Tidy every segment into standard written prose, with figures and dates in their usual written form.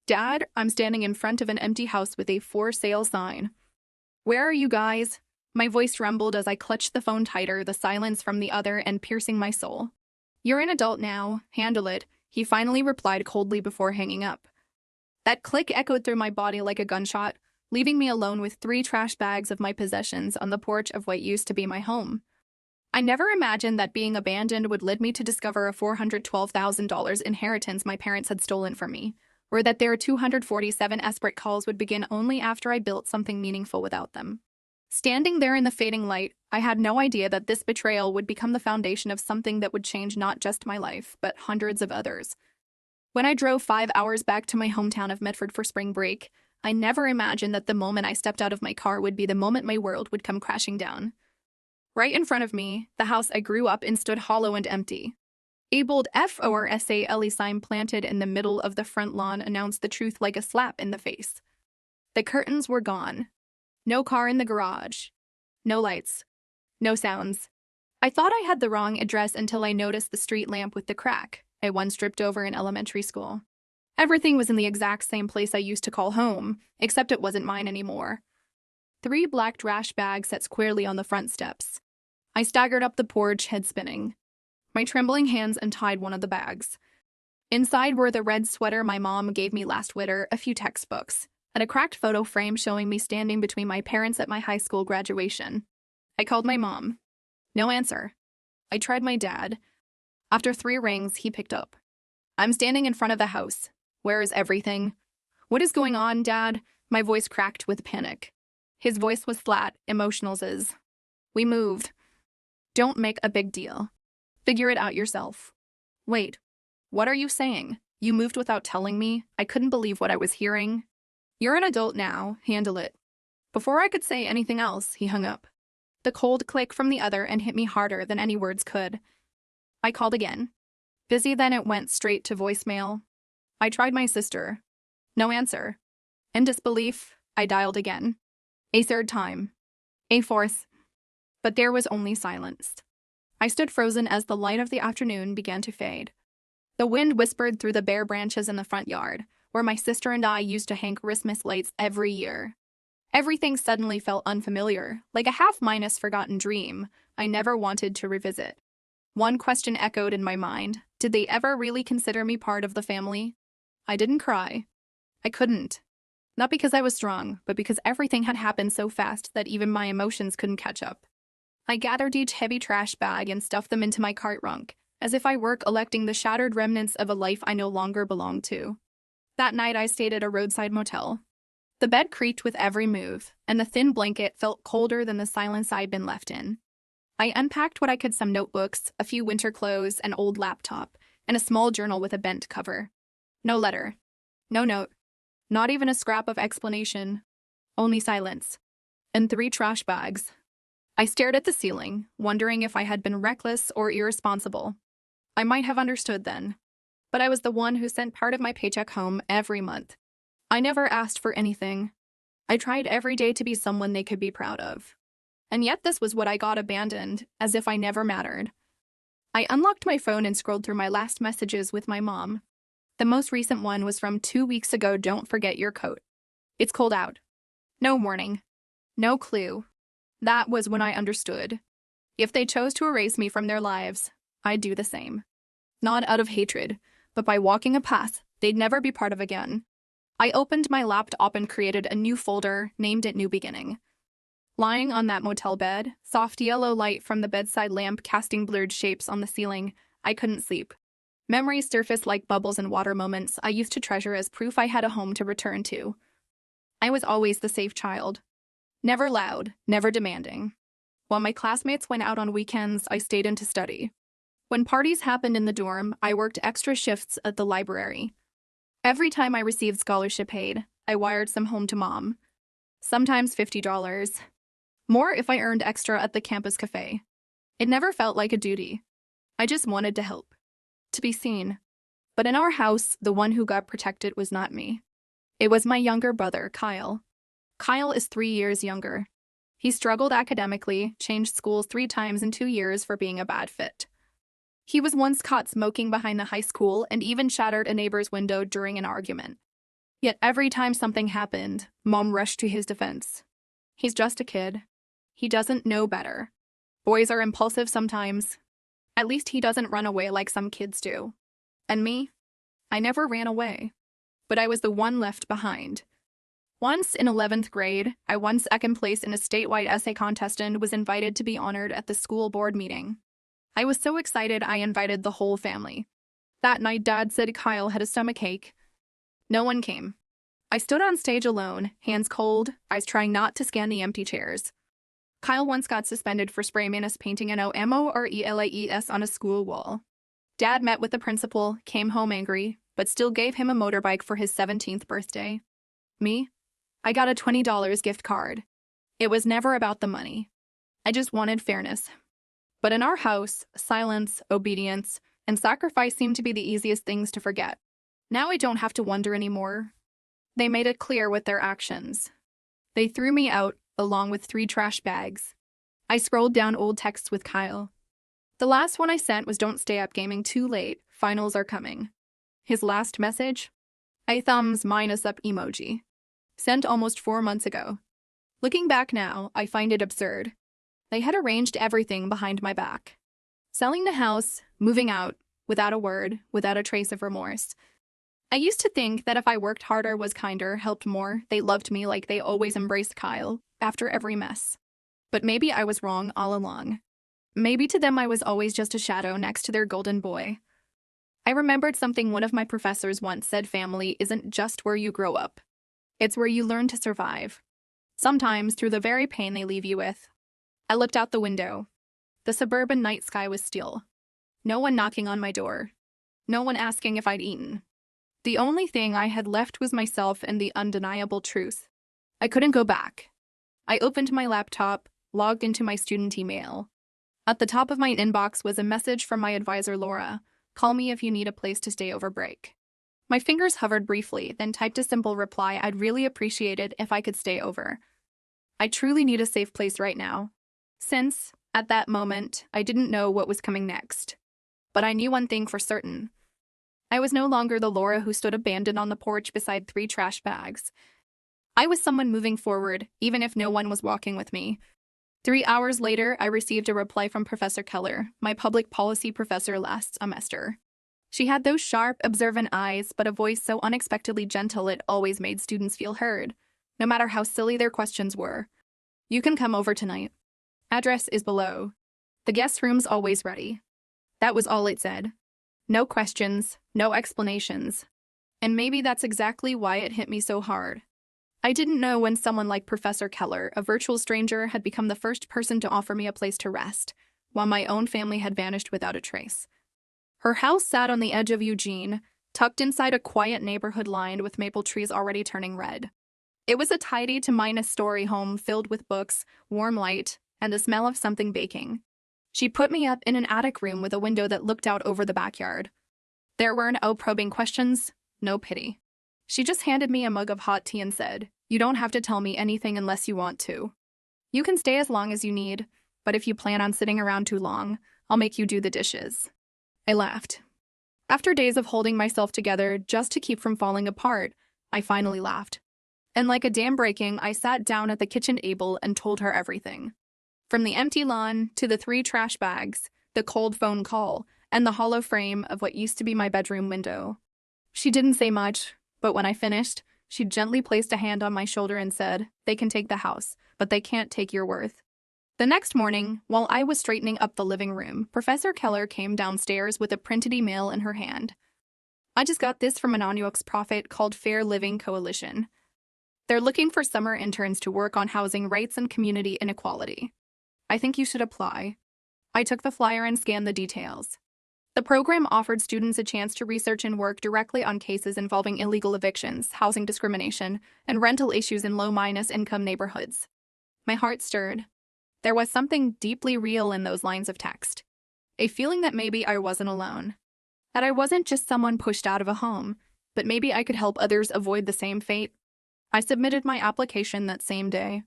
Dad, I'm standing in front of an empty house with a for sale sign. Where are you guys? My voice rumbled as I clutched the phone tighter, the silence from the other end piercing my soul. You're an adult now, handle it, he finally replied coldly before hanging up. That click echoed through my body like a gunshot, leaving me alone with 3 trash bags of my possessions on the porch of what used to be my home. I never imagined that being abandoned would lead me to discover a $412,000 inheritance my parents had stolen from me, or that their 247 desperate calls would begin only after I built something meaningful without them. Standing there in the fading light, I had no idea that this betrayal would become the foundation of something that would change not just my life, but hundreds of others. When I drove 5 hours back to my hometown of Medford for spring break, I never imagined that the moment I stepped out of my car would be the moment my world would come crashing down. Right in front of me, the house I grew up in stood hollow and empty. A bold FORSALE sign planted in the middle of the front lawn announced the truth like a slap in the face. The curtains were gone. No car in the garage. No lights. No sounds. I thought I had the wrong address until I noticed the street lamp with the crack I once tripped over in elementary school. Everything was in the exact same place I used to call home, except it wasn't mine anymore. 3 black trash bags sat squarely on the front steps. I staggered up the porch, head spinning. My trembling hands untied one of the bags. Inside were the red sweater my mom gave me last winter, a few textbooks, and a cracked photo frame showing me standing between my parents at my high school graduation. I called my mom. No answer. I tried my dad. After 3 rings, he picked up. I'm standing in front of the house. Where is everything? What is going on, Dad? My voice cracked with panic. His voice was flat, emotional as, we moved. Don't make a big deal. Figure it out yourself. Wait, what are you saying? You moved without telling me? I couldn't believe what I was hearing. You're an adult now, handle it. Before I could say anything else, he hung up. The cold click from the other end hit me harder than any words could. I called again. Busy, then it went straight to voicemail. I tried my sister. No answer. In disbelief, I dialed again. A 3rd time. A 4th. But there was only silence. I stood frozen as the light of the afternoon began to fade. The wind whispered through the bare branches in the front yard, where my sister and I used to hang Christmas lights every year. Everything suddenly felt unfamiliar, like a half-minus forgotten dream I never wanted to revisit. One question echoed in my mind. Did they ever really consider me part of the family? I didn't cry. I couldn't. Not because I was strong, but because everything had happened so fast that even my emotions couldn't catch up. I gathered each heavy trash bag and stuffed them into my cart trunk, as if I were collecting the shattered remnants of a life I no longer belonged to. That night I stayed at a roadside motel. The bed creaked with every move, and the thin blanket felt colder than the silence I'd been left in. I unpacked what I could: some notebooks, a few winter clothes, an old laptop, and a small journal with a bent cover. No letter. No note. Not even a scrap of explanation. Only silence. And 3 trash bags. I stared at the ceiling, wondering if I had been reckless or irresponsible. I might have understood then. But I was the one who sent part of my paycheck home every month. I never asked for anything. I tried every day to be someone they could be proud of. And yet this was what I got: abandoned, as if I never mattered. I unlocked my phone and scrolled through my last messages with my mom. The most recent one was from 2 weeks ago. Don't forget your coat. It's cold out. No warning. No clue. That was when I understood. If they chose to erase me from their lives, I'd do the same. Not out of hatred, but by walking a path they'd never be part of again. I opened my laptop and created a new folder, named it New Beginning. Lying on that motel bed, soft yellow light from the bedside lamp casting blurred shapes on the ceiling, I couldn't sleep. Memories surfaced like bubbles in water, moments I used to treasure as proof I had a home to return to. I was always the safe child. Never loud, never demanding. While my classmates went out on weekends, I stayed in to study. When parties happened in the dorm, I worked extra shifts at the library. Every time I received scholarship aid, I wired some home to Mom. Sometimes $50. More if I earned extra at the campus cafe. It never felt like a duty. I just wanted to help. To be seen. But in our house, the one who got protected was not me. It was my younger brother, Kyle. Kyle is 3 years younger. He struggled academically, changed schools 3 times in 2 years for being a bad fit. He was once caught smoking behind the high school and even shattered a neighbor's window during an argument. Yet every time something happened, Mom rushed to his defense. He's just a kid. He doesn't know better. Boys are impulsive sometimes. At least he doesn't run away like some kids do. And me? I never ran away. But I was the one left behind. Once in 11th grade, I won second place in a statewide essay contest and was invited to be honored at the school board meeting. I was so excited I invited the whole family. That night, Dad said Kyle had a stomachache. No one came. I stood on stage alone, hands cold, eyes trying not to scan the empty chairs. Kyle once got suspended for spray manus painting an OMORELAES on a school wall. Dad met with the principal, came home angry, but still gave him a motorbike for his 17th birthday. Me? I got a $20 gift card. It was never about the money. I just wanted fairness. But in our house, silence, obedience, and sacrifice seemed to be the easiest things to forget. Now I don't have to wonder anymore. They made it clear with their actions. They threw me out, along with 3 trash bags. I scrolled down old texts with Kyle. The last one I sent was "Don't stay up gaming too late, finals are coming." His last message? A thumbs minus up emoji. Sent almost 4 months ago. Looking back now, I find it absurd. They had arranged everything behind my back. Selling the house, moving out, without a word, without a trace of remorse. I used to think that if I worked harder, was kinder, helped more, they loved me like they always embraced Kyle, after every mess. But maybe I was wrong all along. Maybe to them I was always just a shadow next to their golden boy. I remembered something one of my professors once said: family isn't just where you grow up. It's where you learn to survive. Sometimes through the very pain they leave you with. I looked out the window. The suburban night sky was still. No one knocking on my door. No one asking if I'd eaten. The only thing I had left was myself and the undeniable truth. I couldn't go back. I opened my laptop, logged into my student email. At the top of my inbox was a message from my advisor, Laura. "Call me if you need a place to stay over break." My fingers hovered briefly, then typed a simple reply: "I'd really appreciate it if I could stay over. I truly need a safe place right now." Since, at that moment, I didn't know what was coming next. But I knew one thing for certain. I was no longer the Laura who stood abandoned on the porch beside 3 trash bags. I was someone moving forward, even if no one was walking with me. 3 hours later, I received a reply from Professor Keller, my public policy professor last semester. She had those sharp, observant eyes, but a voice so unexpectedly gentle it always made students feel heard, no matter how silly their questions were. "You can come over tonight. Address is below. The guest room's always ready." That was all it said. No questions, no explanations. And maybe that's exactly why it hit me so hard. I didn't know when someone like Professor Keller, a virtual stranger, had become the first person to offer me a place to rest, while my own family had vanished without a trace. Her house sat on the edge of Eugene, tucked inside a quiet neighborhood lined with maple trees already turning red. It was a tidy to minus-story home filled with books, warm light, and the smell of something baking. She put me up in an attic room with a window that looked out over the backyard. There were no probing questions, no pity. She just handed me a mug of hot tea and said, "You don't have to tell me anything unless you want to. You can stay as long as you need, but if you plan on sitting around too long, I'll make you do the dishes." I laughed. After days of holding myself together just to keep from falling apart, I finally laughed. And like a dam breaking, I sat down at the kitchen table and told her everything. From the empty lawn to the 3 trash bags, the cold phone call, and the hollow frame of what used to be my bedroom window. She didn't say much, but when I finished, she gently placed a hand on my shoulder and said, "They can take the house, but they can't take your worth." The next morning, while I was straightening up the living room, Professor Keller came downstairs with a printed email in her hand. "I just got this from an non-profit called Fair Living Coalition. They're looking for summer interns to work on housing rights and community inequality. I think you should apply." I took the flyer and scanned the details. The program offered students a chance to research and work directly on cases involving illegal evictions, housing discrimination, and rental issues in low-income neighborhoods. My heart stirred. There was something deeply real in those lines of text. A feeling that maybe I wasn't alone. That I wasn't just someone pushed out of a home, but maybe I could help others avoid the same fate. I submitted my application that same day.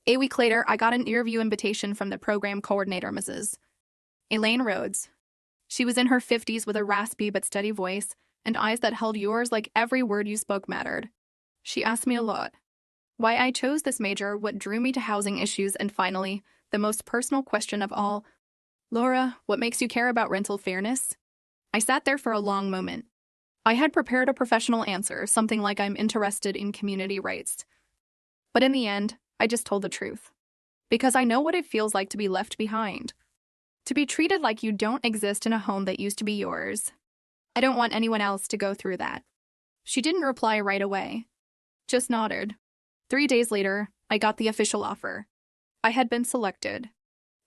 A week later, I got an interview invitation from the program coordinator, Mrs. Elaine Rhodes. She was in her 50s with a raspy but steady voice and eyes that held yours like every word you spoke mattered. She asked me a lot. Why I chose this major, what drew me to housing issues, and finally, the most personal question of all, Laura, what makes you care about rental fairness? I sat there for a long moment. I had prepared a professional answer, something like I'm interested in community rights. But in the end, I just told the truth. Because I know what it feels like to be left behind. To be treated like you don't exist in a home that used to be yours. I don't want anyone else to go through that. She didn't reply right away. Just nodded. 3 days later, I got the official offer. I had been selected.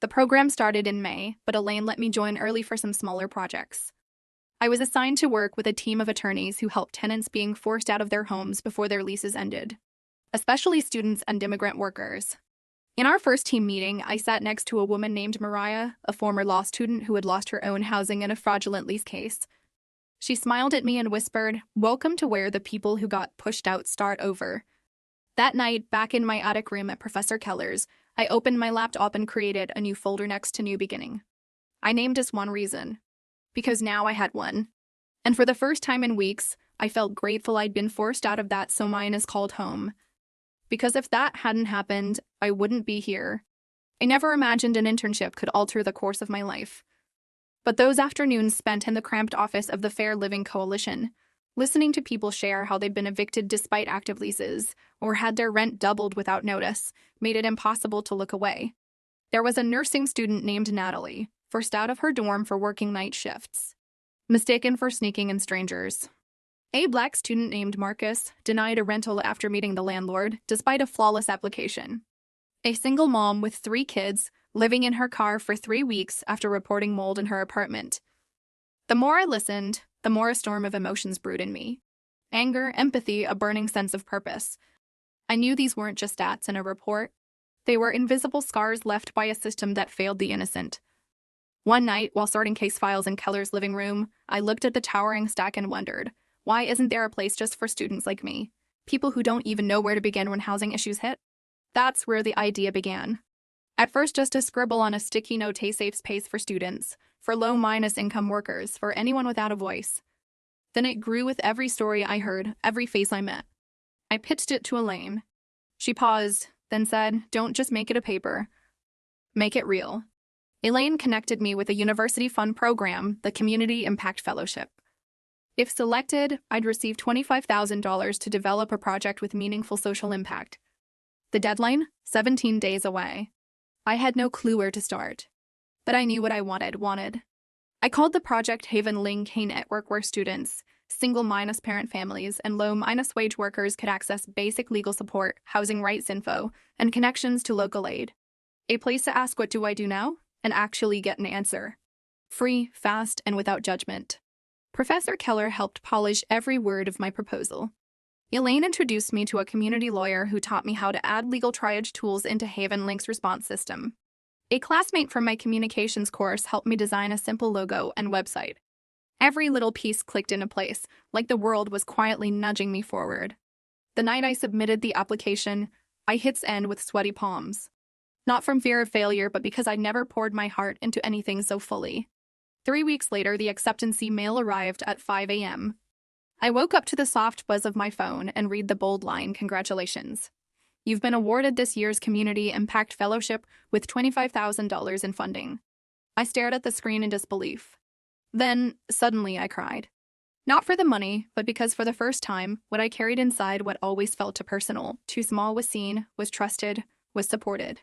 The program started in May, but Elaine let me join early for some smaller projects. I was assigned to work with a team of attorneys who helped tenants being forced out of their homes before their leases ended, especially students and immigrant workers. In our first team meeting, I sat next to a woman named Mariah, a former law student who had lost her own housing in a fraudulent lease case. She smiled at me and whispered, "Welcome to where the people who got pushed out start over." That night, back in my attic room at Professor Keller's, I opened my laptop and created a new folder next to New Beginning. I named it One Reason. Because now I had one. And for the first time in weeks, I felt grateful I'd been forced out of that so mine is called home. Because if that hadn't happened, I wouldn't be here. I never imagined an internship could alter the course of my life. But those afternoons spent in the cramped office of the Fair Living Coalition, listening to people share how they'd been evicted despite active leases, or had their rent doubled without notice, made it impossible to look away. There was a nursing student named Natalie, forced out of her dorm for working night shifts, mistaken for sneaking in strangers. A black student named Marcus denied a rental after meeting the landlord, despite a flawless application. A single mom with 3 kids living in her car for 3 weeks after reporting mold in her apartment. The more I listened, the more a storm of emotions brewed in me. Anger, empathy, a burning sense of purpose. I knew these weren't just stats in a report. They were invisible scars left by a system that failed the innocent. One night, while sorting case files in Keller's living room, I looked at the towering stack and wondered, why isn't there a place just for students like me? People who don't even know where to begin when housing issues hit? That's where the idea began. At first, just a scribble on a sticky note, safe space for students, for low-minus income workers, for anyone without a voice. Then it grew with every story I heard, every face I met. I pitched it to Elaine. She paused, then said, "Don't just make it a paper. Make it real." Elaine connected me with a university fund program, the Community Impact Fellowship. If selected, I'd receive $25,000 to develop a project with meaningful social impact. The deadline? 17 days away. I had no clue where to start. But I knew what I wanted. I called the project Havenlink, a network where students, single-parent families, and low-wage workers could access basic legal support, housing rights info, and connections to local aid. A place to ask, "What do I do now?" and actually get an answer. Free, fast, and without judgment. Professor Keller helped polish every word of my proposal. Elaine introduced me to a community lawyer who taught me how to add legal triage tools into Havenlink's response system. A classmate from my communications course helped me design a simple logo and website. Every little piece clicked into place, like the world was quietly nudging me forward. The night I submitted the application, I hit send with sweaty palms. Not from fear of failure, but because I'd never poured my heart into anything so fully. 3 weeks later, the acceptance email arrived at 5 a.m. I woke up to the soft buzz of my phone and read the bold line, "Congratulations. You've been awarded this year's Community Impact Fellowship with $25,000 in funding." I stared at the screen in disbelief. Then, suddenly, I cried. Not for the money, but because for the first time, what I carried inside, what always felt too personal, too small, was seen, was trusted, was supported.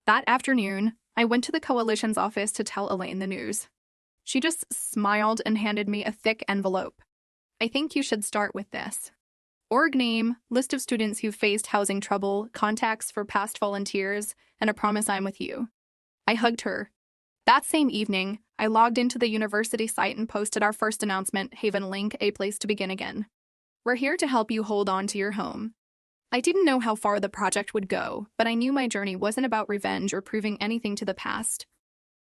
That afternoon, I went to the coalition's office to tell Elaine the news. She just smiled and handed me a thick envelope. "I think you should start with this. Org name, list of students who've faced housing trouble, contacts for past volunteers, and a promise I'm with you." I hugged her. That same evening, I logged into the university site and posted our first announcement, Havenlink, a place to begin again. "We're here to help you hold on to your home." I didn't know how far the project would go, but I knew my journey wasn't about revenge or proving anything to the past.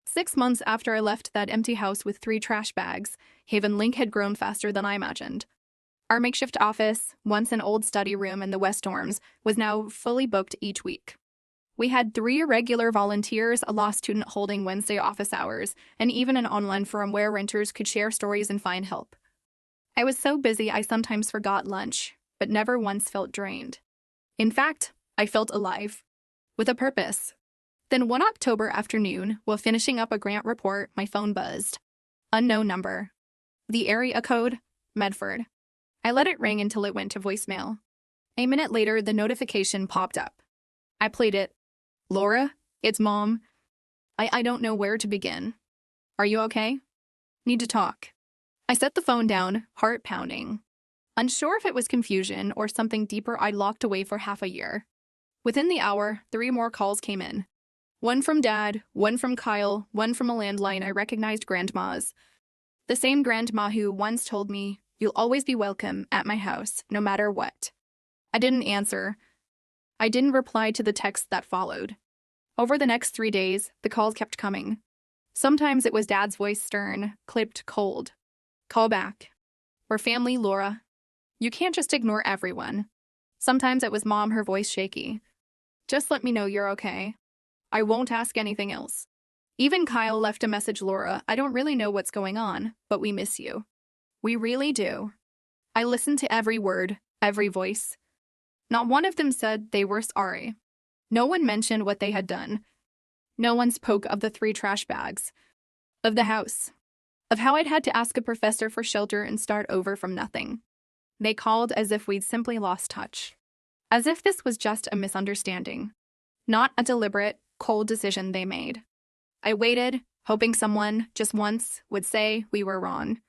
6 months after I left that empty house with 3 trash bags, Havenlink had grown faster than I imagined. Our makeshift office, once an old study room in the West Dorms, was now fully booked each week. We had 3 irregular volunteers, a law student holding Wednesday office hours, and even an online forum where renters could share stories and find help. I was so busy I sometimes forgot lunch. but never once felt drained. In fact, I felt alive, with a purpose. Then one October afternoon, while finishing up a grant report, my phone buzzed. Unknown number. The area code, Medford. I let it ring until it went to voicemail. A minute later, the notification popped up. I played it. Laura, it's Mom. I don't know where to begin. Are you okay? Need to talk. I set the phone down, heart pounding. Unsure if it was confusion or something deeper I'd locked away for half a year. Within the hour, 3 more calls came in. One from Dad, one from Kyle, one from a landline I recognized Grandma's. The same grandma who once told me, "You'll always be welcome at my house, no matter what." I didn't answer. I didn't reply to the text that followed. Over the next 3 days, the calls kept coming. Sometimes it was Dad's voice, stern, clipped, cold. "Call back. We're family, Laura. You can't just ignore everyone." Sometimes it was Mom, her voice shaky. "Just let me know you're okay. I won't ask anything else." Even Kyle left a message, "Laura, I don't really know what's going on, but we miss you." We really do. I listened to every word, every voice. Not one of them said they were sorry. No one mentioned what they had done. No one spoke of the 3 trash bags, of the house, of how I'd had to ask a professor for shelter and start over from nothing. They called as if we'd simply lost touch. As if this was just a misunderstanding, not a deliberate, cold decision they made. I waited, hoping someone, just once, would say we were wrong.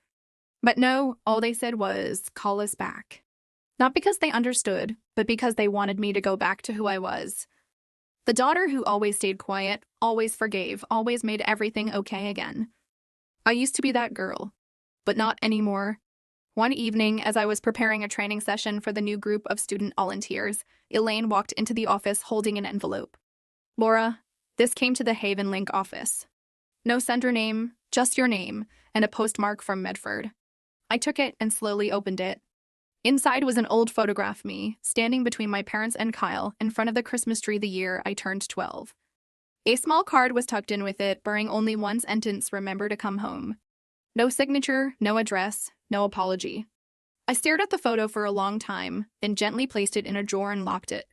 But no, all they said was, "Call us back." Not because they understood, but because they wanted me to go back to who I was. The daughter who always stayed quiet, always forgave, always made everything okay again. I used to be that girl, but not anymore. One evening, as I was preparing a training session for the new group of student volunteers, Elaine walked into the office holding an envelope. "Laura, this came to the Havenlink office. No sender name, just your name, and a postmark from Medford." I took it and slowly opened it. Inside was an old photograph of me, standing between my parents and Kyle, in front of the Christmas tree the year I turned 12. A small card was tucked in with it, bearing only one sentence, "Remember to come home." No signature, no address, no apology. I stared at the photo for a long time, then gently placed it in a drawer and locked it.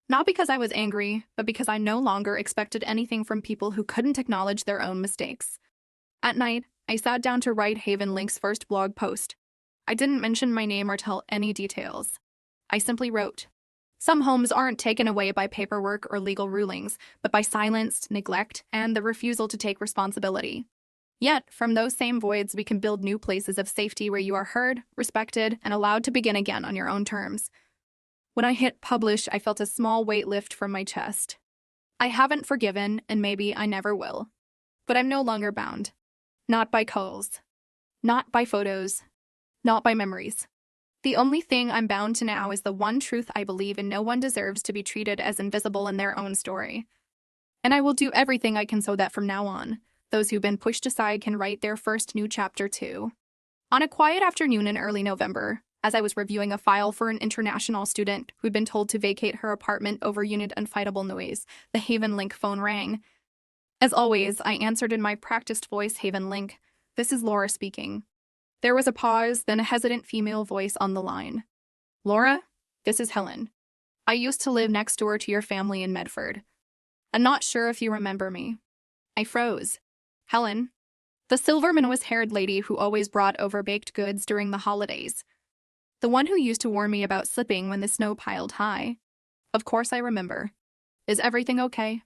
Not because I was angry, but because I no longer expected anything from people who couldn't acknowledge their own mistakes. At night, I sat down to write Havenlink's first blog post. I didn't mention my name or tell any details. I simply wrote, "Some homes aren't taken away by paperwork or legal rulings, but by silence, neglect, and the refusal to take responsibility. Yet, from those same voids, we can build new places of safety where you are heard, respected, and allowed to begin again on your own terms." When I hit publish, I felt a small weight lift from my chest. I haven't forgiven, and maybe I never will. But I'm no longer bound. Not by calls. Not by photos. Not by memories. The only thing I'm bound to now is the one truth I believe in: no one deserves to be treated as invisible in their own story. And I will do everything I can so that from now on, those who've been pushed aside can write their first new chapter too. On a quiet afternoon in early November, as I was reviewing a file for an international student who'd been told to vacate her apartment over unit unfightable noise, the Havenlink phone rang. As always, I answered in my practiced voice, "Havenlink, this is Laura speaking." There was a pause, then a hesitant female voice on the line. "Laura, this is Helen. I used to live next door to your family in Medford. I'm not sure if you remember me." I froze. "Helen?" The silver-Minois-haired lady who always brought over baked goods during the holidays. The one who used to warn me about slipping when the snow piled high. Of course I remember. "Is everything okay?"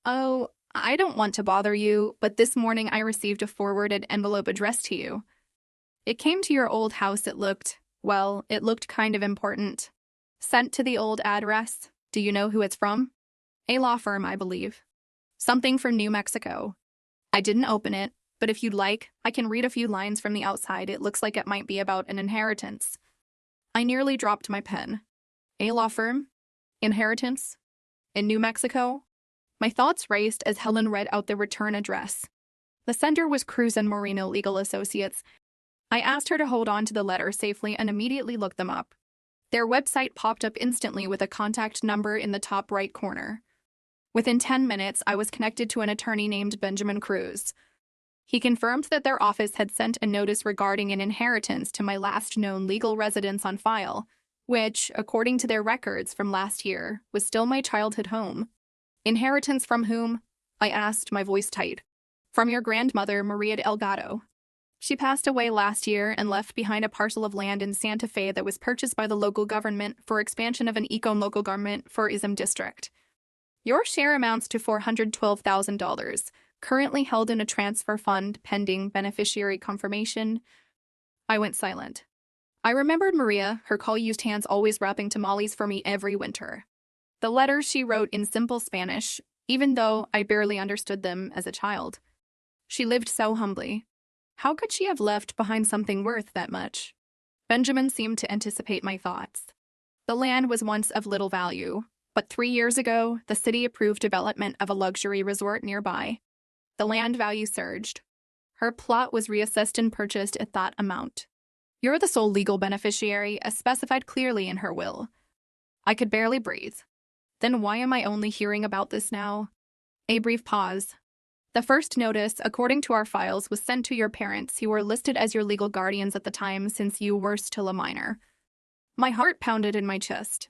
"Oh, I don't want to bother you, but this morning I received a forwarded envelope addressed to you. It came to your old house. It looked kind of important. Sent to the old address. Do you know who it's from?" "A law firm, I believe. Something from New Mexico." I didn't open it, but if you'd like, I can read a few lines from the outside. It looks like it might be about an inheritance. I nearly dropped my pen. A law firm? Inheritance? In New Mexico? My thoughts raced as Helen read out the return address. The sender was Cruz and Moreno Legal Associates. I asked her to hold on to the letter safely and immediately looked them up. Their website popped up instantly with a contact number in the top right corner. Within 10 minutes, I was connected to an attorney named Benjamin Cruz. He confirmed that their office had sent a notice regarding an inheritance to my last known legal residence on file, which, according to their records from last year, was still my childhood home. Inheritance from whom? I asked, my voice tight. From your grandmother, Maria Delgado. She passed away last year and left behind a parcel of land in Santa Fe that was purchased by the local government for expansion of an eco-local government for ISM district. Your share amounts to $412,000, currently held in a transfer fund pending beneficiary confirmation. I went silent. I remembered Maria, her call-used hands always wrapping tamales for me every winter. The letters she wrote in simple Spanish, even though I barely understood them as a child. She lived so humbly. How could she have left behind something worth that much? Benjamin seemed to anticipate my thoughts. The land was once of little value, but 3 years ago, the city approved development of a luxury resort nearby. The land value surged. Her plot was reassessed and purchased at that amount. You're the sole legal beneficiary, as specified clearly in her will. I could barely breathe. Then why am I only hearing about this now? A brief pause. The first notice, according to our files, was sent to your parents, who were listed as your legal guardians at the time since you were still a minor. My heart pounded in my chest.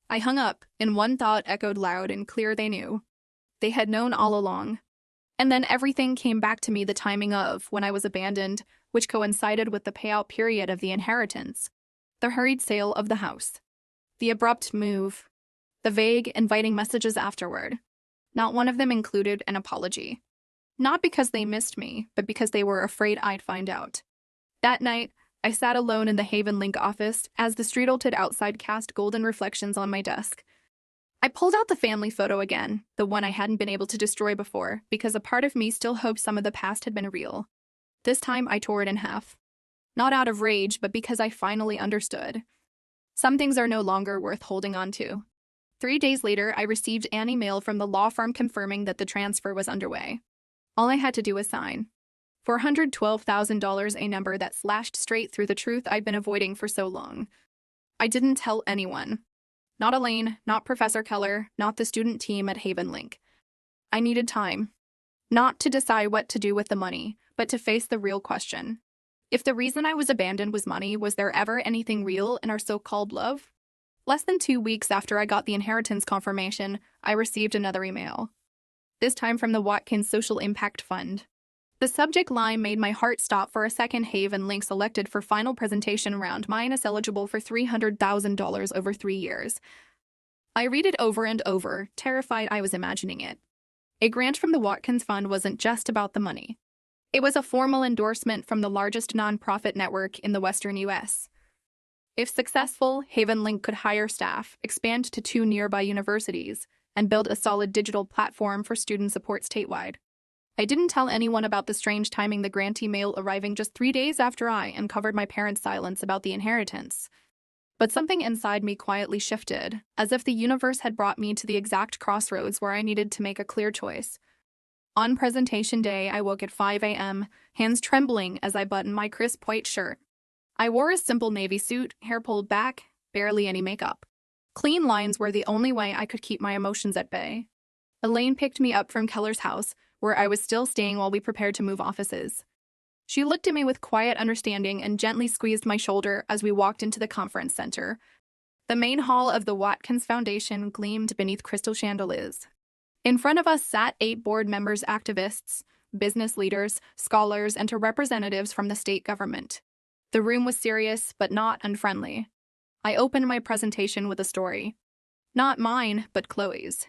I hung up, and one thought echoed loud and clear: they knew. They had known all along. And then everything came back to me, the timing of when I was abandoned, which coincided with the payout period of the inheritance, the hurried sale of the house, the abrupt move, the vague, inviting messages afterward. Not one of them included an apology. Not because they missed me, but because they were afraid I'd find out. That night, I sat alone in the Havenlink office as the street altered outside cast golden reflections on my desk. I pulled out the family photo again, the one I hadn't been able to destroy before, because a part of me still hoped some of the past had been real. This time, I tore it in half. Not out of rage, but because I finally understood. Some things are no longer worth holding on to. 3 days later, I received an email from the law firm confirming that the transfer was underway. All I had to do was sign. $412,000, a number that slashed straight through the truth I'd been avoiding for so long. I didn't tell anyone. Not Elaine, not Professor Keller, not the student team at Havenlink. I needed time. Not to decide what to do with the money, but to face the real question. If the reason I was abandoned was money, was there ever anything real in our so-called love? Less than 2 weeks after I got the inheritance confirmation, I received another email. This time from the Watkins Social Impact Fund. The subject line made my heart stop for a second. Havenlink selected for final presentation round minus eligible for $300,000 over 3 years. I read it over and over, terrified I was imagining it. A grant from the Watkins Fund wasn't just about the money. It was a formal endorsement from the largest nonprofit network in the Western U.S. If successful, Havenlink could hire staff, expand to 2 nearby universities, and build a solid digital platform for student support statewide. I didn't tell anyone about the strange timing, the grant email arriving just 3 days after I uncovered my parents' silence about the inheritance. But something inside me quietly shifted, as if the universe had brought me to the exact crossroads where I needed to make a clear choice. On presentation day, I woke at 5 a.m., hands trembling as I buttoned my crisp white shirt. I wore a simple navy suit, hair pulled back, barely any makeup. Clean lines were the only way I could keep my emotions at bay. Elaine picked me up from Keller's house, where I was still staying while we prepared to move offices. She looked at me with quiet understanding and gently squeezed my shoulder as we walked into the conference center. The main hall of the Watkins Foundation gleamed beneath crystal chandeliers. In front of us sat 8 board members, activists, business leaders, scholars, and representatives from the state government. The room was serious, but not unfriendly. I opened my presentation with a story. Not mine, but Chloe's.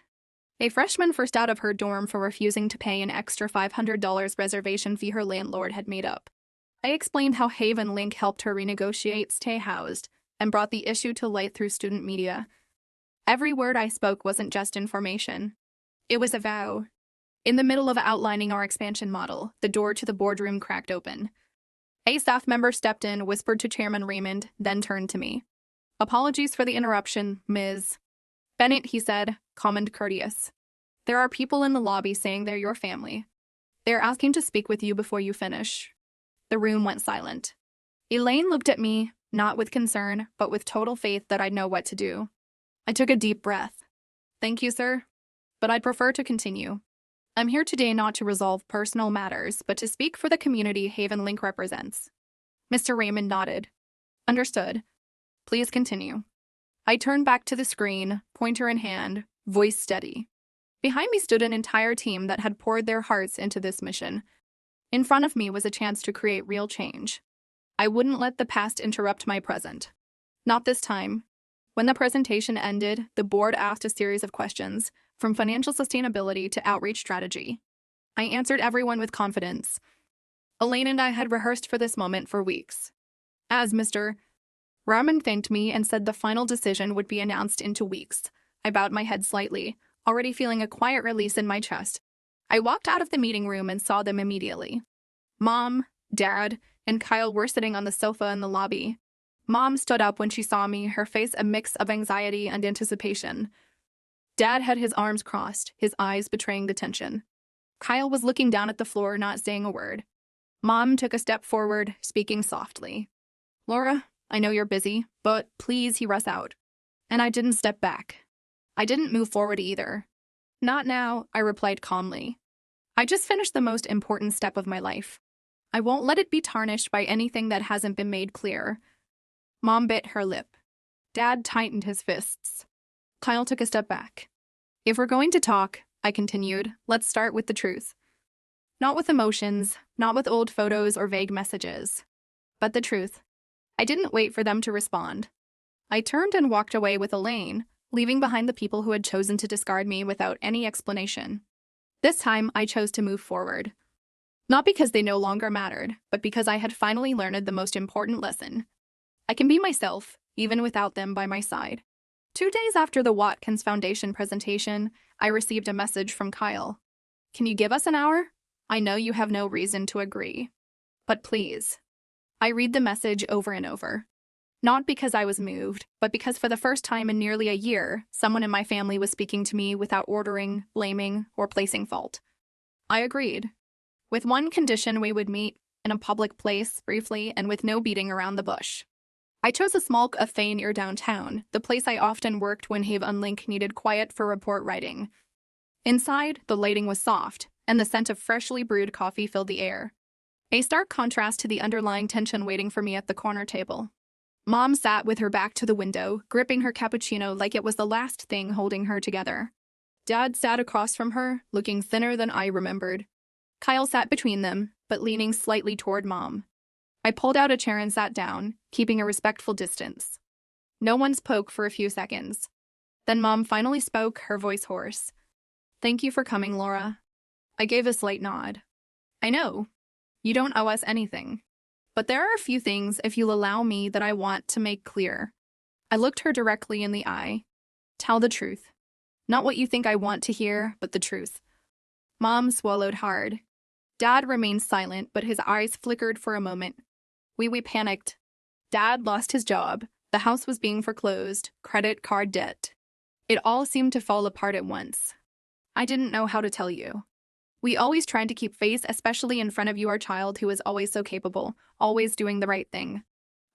A freshman first out of her dorm for refusing to pay an extra $500 reservation fee her landlord had made up. I explained how Havenlink helped her renegotiate stay housed and brought the issue to light through student media. Every word I spoke wasn't just information. It was a vow. In the middle of outlining our expansion model, the door to the boardroom cracked open. A staff member stepped in, whispered to Chairman Raymond, then turned to me. "Apologies for the interruption, Ms. Bennett," he said, calm and courteous. "There are people in the lobby saying they're your family. They're asking to speak with you before you finish." The room went silent. Elaine looked at me, not with concern, but with total faith that I'd know what to do. I took a deep breath. "Thank you, sir. But I'd prefer to continue. I'm here today not to resolve personal matters, but to speak for the community Havenlink represents." Mr. Raymond nodded. "Understood. Please continue." I turned back to the screen, pointer in hand, voice steady. Behind me stood an entire team that had poured their hearts into this mission. In front of me was a chance to create real change. I wouldn't let the past interrupt my present. Not this time. When the presentation ended, the board asked a series of questions, from financial sustainability to outreach strategy. I answered everyone with confidence. Elaine and I had rehearsed for this moment for weeks. As Mr. Rahman thanked me and said the final decision would be announced in 2 weeks, I bowed my head slightly, already feeling a quiet release in my chest. I walked out of the meeting room and saw them immediately. Mom, Dad, and Kyle were sitting on the sofa in the lobby. Mom stood up when she saw me, her face a mix of anxiety and anticipation. Dad had his arms crossed, his eyes betraying the tension. Kyle was looking down at the floor, not saying a word. Mom took a step forward, speaking softly. Laura, I know you're busy, but please hear us out. And I didn't step back. I didn't move forward either. Not now, I replied calmly. I just finished the most important step of my life. I won't let it be tarnished by anything that hasn't been made clear. Mom bit her lip. Dad tightened his fists. Kyle took a step back. If we're going to talk, I continued, let's start with the truth. Not with emotions, not with old photos or vague messages, but the truth. I didn't wait for them to respond. I turned and walked away with Elaine, leaving behind the people who had chosen to discard me without any explanation. This time, I chose to move forward. Not because they no longer mattered, but because I had finally learned the most important lesson. I can be myself, even without them by my side. 2 days after the Watkins Foundation presentation, I received a message from Kyle. Can you give us an hour? I know you have no reason to agree. But please. I read the message over and over. Not because I was moved, but because for the first time in nearly a year, someone in my family was speaking to me without ordering, blaming, or placing fault. I agreed. With one condition, we would meet in a public place, briefly, and with no beating around the bush. I chose a small cafe near downtown, the place I often worked when Havenlink needed quiet for report writing. Inside, the lighting was soft, and the scent of freshly brewed coffee filled the air. A stark contrast to the underlying tension waiting for me at the corner table. Mom sat with her back to the window, gripping her cappuccino like it was the last thing holding her together. Dad sat across from her, looking thinner than I remembered. Kyle sat between them, but leaning slightly toward Mom. I pulled out a chair and sat down, keeping a respectful distance. No one spoke for a few seconds. Then Mom finally spoke, her voice hoarse. Thank you for coming, Laura. I gave a slight nod. I know. You don't owe us anything. But there are a few things, if you'll allow me, that I want to make clear. I looked her directly in the eye. Tell the truth. Not what you think I want to hear, but the truth. Mom swallowed hard. Dad remained silent, but his eyes flickered for a moment. We panicked. Dad lost his job. The house was being foreclosed. Credit card debt. It all seemed to fall apart at once. I didn't know how to tell you. We always tried to keep face, especially in front of you, our child who is always so capable, always doing the right thing.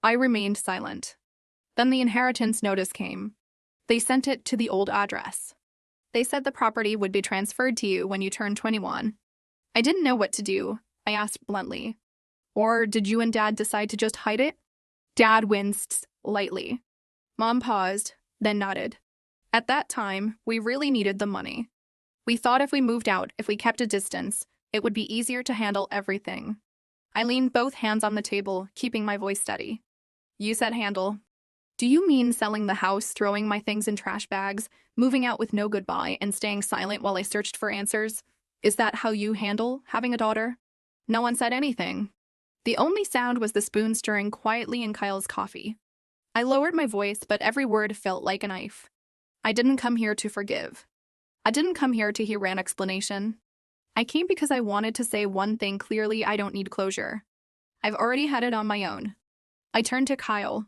I remained silent. Then the inheritance notice came. They sent it to the old address. They said the property would be transferred to you when you turned 21. I didn't know what to do, I asked bluntly. Or did you and Dad decide to just hide it? Dad winced lightly. Mom paused, then nodded. At that time, we really needed the money. We thought if we moved out, if we kept a distance, it would be easier to handle everything. I leaned both hands on the table, keeping my voice steady. You said handle. Do you mean selling the house, throwing my things in trash bags, moving out with no goodbye, and staying silent while I searched for answers? Is that how you handle having a daughter? No one said anything. The only sound was the spoon stirring quietly in Kyle's coffee. I lowered my voice, but every word felt like a knife. I didn't come here to forgive. I didn't come here to hear an explanation. I came because I wanted to say one thing clearly: I don't need closure. I've already had it on my own. I turned to Kyle.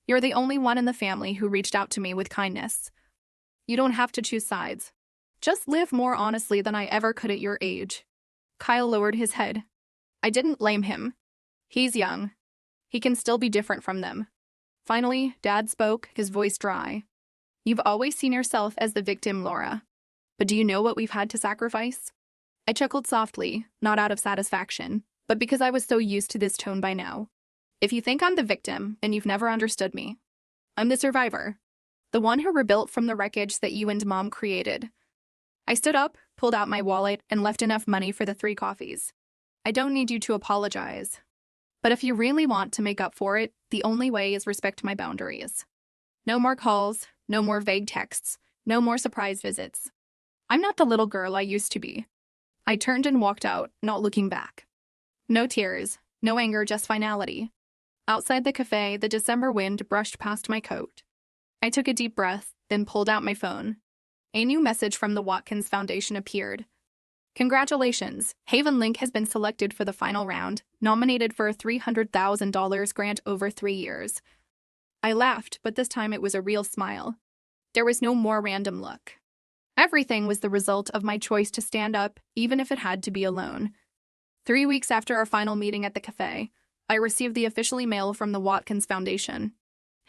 You're the only one in the family who reached out to me with kindness. You don't have to choose sides. Just live more honestly than I ever could at your age. Kyle lowered his head. I didn't blame him. He's young. He can still be different from them. Finally, Dad spoke, his voice dry. You've always seen yourself as the victim, Laura. But do you know what we've had to sacrifice? I chuckled softly, not out of satisfaction, but because I was so used to this tone by now. If you think I'm the victim, then you've never understood me. I'm the survivor. The one who rebuilt from the wreckage that you and Mom created. I stood up, pulled out my wallet, and left enough money for the 3 coffees. I don't need you to apologize. But if you really want to make up for it, the only way is respect my boundaries. No more calls, no more vague texts, no more surprise visits. I'm not the little girl I used to be. I turned and walked out, not looking back. No tears, no anger, just finality. Outside the cafe, the December wind brushed past my coat. I took a deep breath, then pulled out my phone. A new message from the Watkins Foundation appeared. Congratulations, Havenlink has been selected for the final round, nominated for a $300,000 grant over 3 years. I laughed, but this time it was a real smile. There was no more random look. Everything was the result of my choice to stand up, even if it had to be alone. 3 weeks after our final meeting at the cafe, I received the official email from the Watkins Foundation.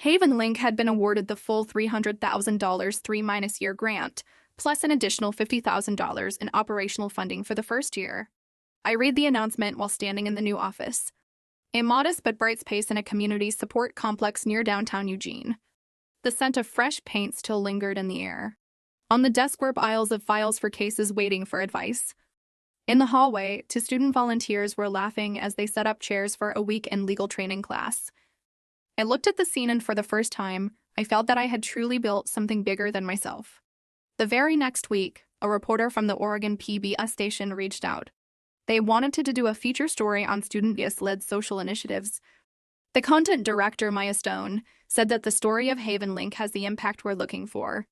Havenlink had been awarded the full $300,000 3-year grant, plus an additional $50,000 in operational funding for the first year. I read the announcement while standing in the new office. A modest but bright space in a community support complex near downtown Eugene. The scent of fresh paint still lingered in the air. On the desk were piles of files for cases waiting for advice. In the hallway, 2 student volunteers were laughing as they set up chairs for a weekend legal training class. I looked at the scene, and for the first time, I felt that I had truly built something bigger than myself. The very next week, a reporter from the Oregon PBS station reached out. They wanted to do a feature story on student-led social initiatives. The content director, Maya Stone, said that the story of Havenlink has the impact we're looking for.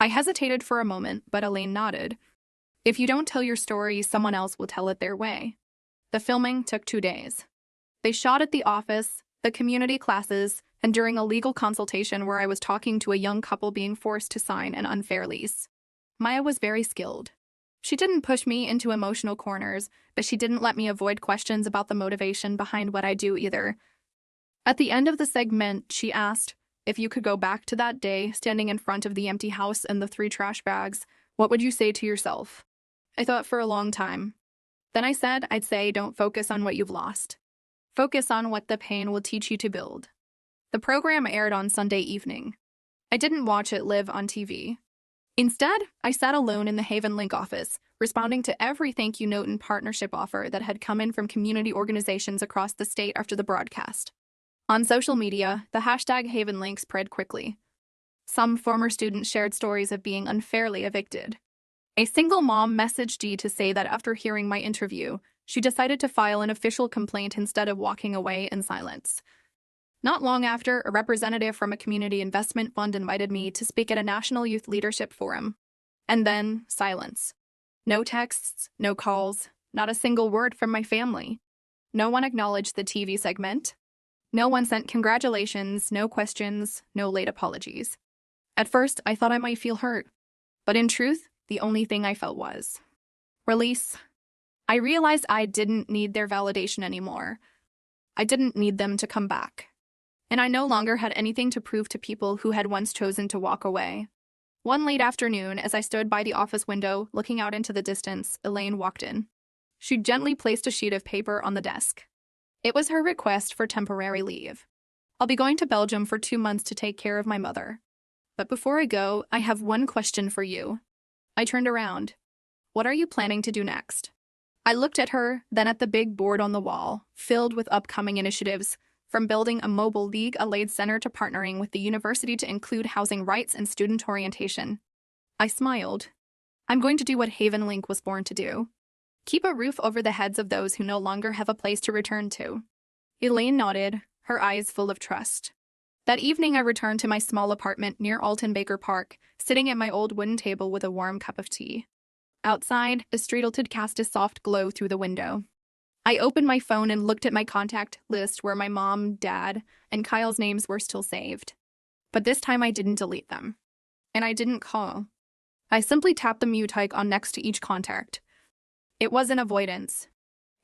I hesitated for a moment, but Elaine nodded. If you don't tell your story, someone else will tell it their way. The filming took 2 days. They shot at the office, the community classes, and during a legal consultation where I was talking to a young couple being forced to sign an unfair lease. Maya was very skilled. She didn't push me into emotional corners, but she didn't let me avoid questions about the motivation behind what I do either. At the end of the segment, she asked, if you could go back to that day, standing in front of the empty house and the 3 trash bags, what would you say to yourself? I thought for a long time. Then I said I'd say don't focus on what you've lost. Focus on what the pain will teach you to build. The program aired on Sunday evening. I didn't watch it live on TV. Instead, I sat alone in the Havenlink office, responding to every thank you note and partnership offer that had come in from community organizations across the state after the broadcast. On social media, the hashtag Havenlink spread quickly. Some former students shared stories of being unfairly evicted. A single mom messaged Dee to say that after hearing my interview, she decided to file an official complaint instead of walking away in silence. Not long after, a representative from a community investment fund invited me to speak at a national youth leadership forum. And then, silence. No texts, no calls, not a single word from my family. No one acknowledged the TV segment. No one sent congratulations, no questions, no late apologies. At first, I thought I might feel hurt. But in truth, the only thing I felt was release. I realized I didn't need their validation anymore. I didn't need them to come back. And I no longer had anything to prove to people who had once chosen to walk away. One late afternoon, as I stood by the office window, looking out into the distance, Elaine walked in. She gently placed a sheet of paper on the desk. It was her request for temporary leave. I'll be going to Belgium for 2 months to take care of my mother. But before I go, I have one question for you. I turned around. What are you planning to do next? I looked at her, then at the big board on the wall, filled with upcoming initiatives, from building a mobile legal-aid center to partnering with the university to include housing rights and student orientation. I smiled. I'm going to do what Havenlink was born to do. Keep a roof over the heads of those who no longer have a place to return to. Elaine nodded, her eyes full of trust. That evening, I returned to my small apartment near Alton Baker Park, sitting at my old wooden table with a warm cup of tea. Outside, the street cast a soft glow through the window. I opened my phone and looked at my contact list where my mom, dad, and Kyle's names were still saved. But this time I didn't delete them. And I didn't call. I simply tapped the mute icon next to each contact. It wasn't avoidance.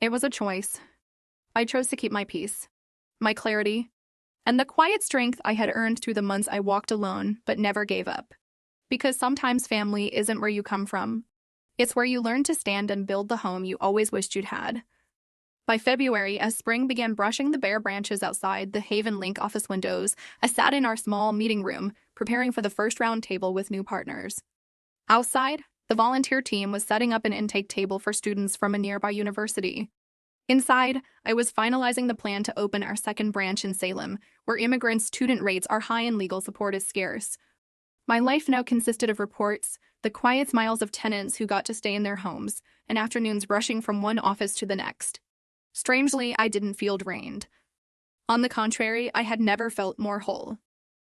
It was a choice. I chose to keep my peace, my clarity, and the quiet strength I had earned through the months I walked alone but never gave up. Because sometimes family isn't where you come from. It's where you learn to stand and build the home you always wished you'd had. By February, as spring began brushing the bare branches outside the Havenlink office windows, I sat in our small meeting room, preparing for the first round table with new partners. Outside, the volunteer team was setting up an intake table for students from a nearby university. Inside, I was finalizing the plan to open our second branch in Salem, where immigrant student rates are high and legal support is scarce. My life now consisted of reports, the quiet smiles of tenants who got to stay in their homes, and afternoons rushing from one office to the next. Strangely, I didn't feel drained. On the contrary, I had never felt more whole.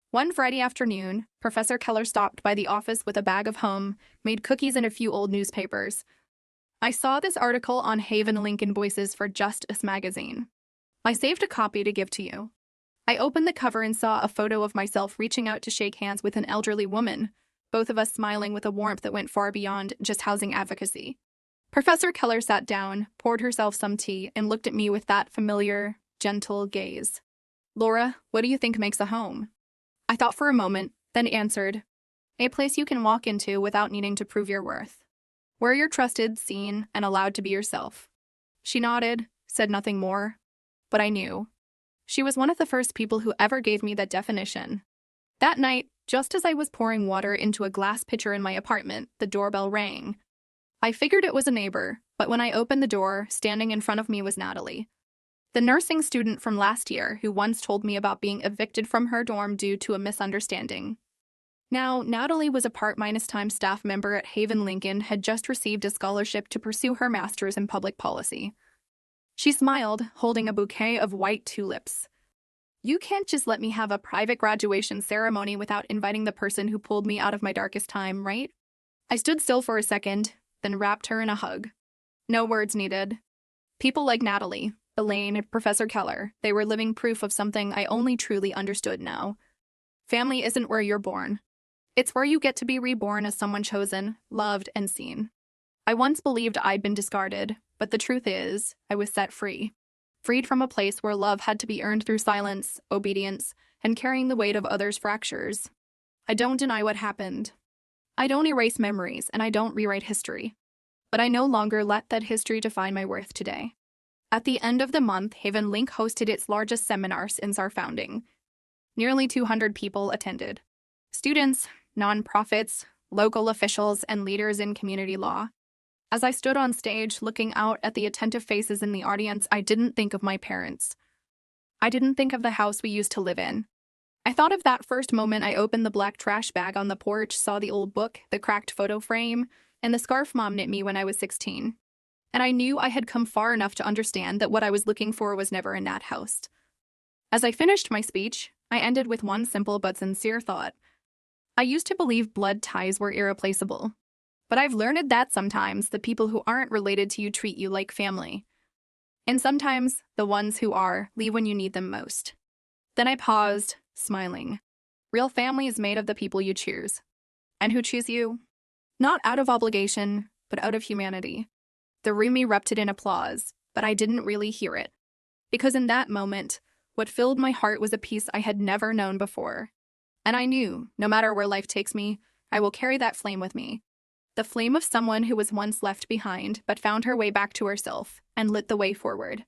One Friday afternoon, Professor Keller stopped by the office with a bag of homemade cookies and a few old newspapers. I saw this article on Havenlink invoices for Just Us magazine. I saved a copy to give to you. I opened the cover and saw a photo of myself reaching out to shake hands with an elderly woman, both of us smiling with a warmth that went far beyond just housing advocacy. Professor Keller sat down, poured herself some tea, and looked at me with that familiar, gentle gaze. Laura, what do you think makes a home? I thought for a moment, then answered, a place you can walk into without needing to prove your worth. Where you're trusted, seen, and allowed to be yourself. She nodded, said nothing more. But I knew. She was one of the first people who ever gave me that definition. That night, just as I was pouring water into a glass pitcher in my apartment, the doorbell rang. I figured it was a neighbor, but when I opened the door, standing in front of me was Natalie, the nursing student from last year who once told me about being evicted from her dorm due to a misunderstanding. Now, Natalie was a part-time staff member at Havenlink and had just received a scholarship to pursue her master's in public policy. She smiled, holding a bouquet of white tulips. You can't just let me have a private graduation ceremony without inviting the person who pulled me out of my darkest time, right? I stood still for a second, then wrapped her in a hug. No words needed. People like Natalie, Elaine, Professor Keller, they were living proof of something I only truly understood now. Family isn't where you're born. It's where you get to be reborn as someone chosen, loved, and seen. I once believed I'd been discarded, but the truth is, I was set free. Freed from a place where love had to be earned through silence, obedience, and carrying the weight of others' fractures. I don't deny what happened. I don't erase memories, and I don't rewrite history. But I no longer let that history define my worth today. At the end of the month, Havenlink hosted its largest seminar since our founding. Nearly 200 people attended. Students, nonprofits, local officials, and leaders in community law. As I stood on stage looking out at the attentive faces in the audience, I didn't think of my parents. I didn't think of the house we used to live in. I thought of that first moment I opened the black trash bag on the porch, saw the old book, the cracked photo frame, and the scarf Mom knit me when I was 16. And I knew I had come far enough to understand that what I was looking for was never in that house. As I finished my speech, I ended with one simple but sincere thought. I used to believe blood ties were irreplaceable. But I've learned that sometimes the people who aren't related to you treat you like family. And sometimes the ones who are leave when you need them most. Then I paused, smiling. Real family is made of the people you choose. And who choose you? Not out of obligation, but out of humanity. The room erupted in applause, but I didn't really hear it. Because in that moment, what filled my heart was a peace I had never known before. And I knew, no matter where life takes me, I will carry that flame with me. The flame of someone who was once left behind, but found her way back to herself and lit the way forward.